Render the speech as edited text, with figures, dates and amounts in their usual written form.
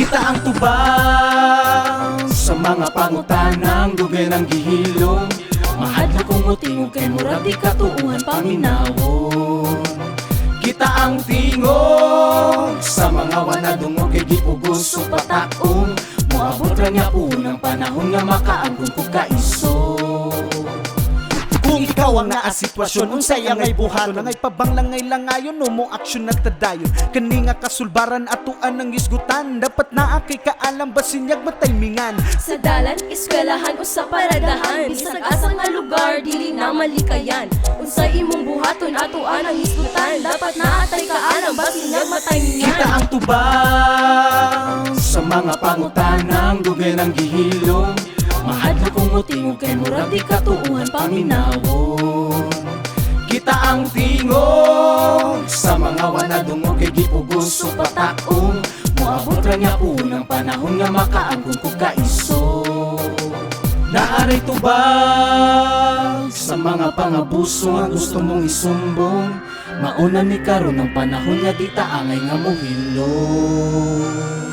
Kita ang tubang sa mga pangutanang dugay ng gihilom. Mahadlo kong mutingog kay murag di katuuhan paminawon. Kita ang tingog sa mga wanadungog kay gipugos so pataong. Muabot ra nga po ng panahon nga makaangkong ko kaiso. Kung ikaw ang naa sitwasyon, unsay ang ay buhaton, ang ay pabanglang ngay langayon, no mo aksyon na tadayon. Kani nga kasulbaran atuan ng isgutan, dapat naa kay kaalam basinyag mataymingan. Sa dalan, eskwelahan o sa paradahan, bisag asa nga lugar, dili na malikayan. Unsay imong buhaton atuan ang isgutan, dapat naa tay kaalam basinyag mataymingan. Kita ang tubang sa mga pangutanang dugay ng gihilom. Mahadlo kong mutingog kay murag di katuuhan paminawon. Kita ang tingog sa mga wanadungog kay gipugos so pataong. Muabot ra nga po ng panahon nga makaangkong ko kaiso. Naaray tubag sa mga pangabuso nga gusto mong isumbong. Mauna ni karon ang panahon nga di taangay nga mohilom.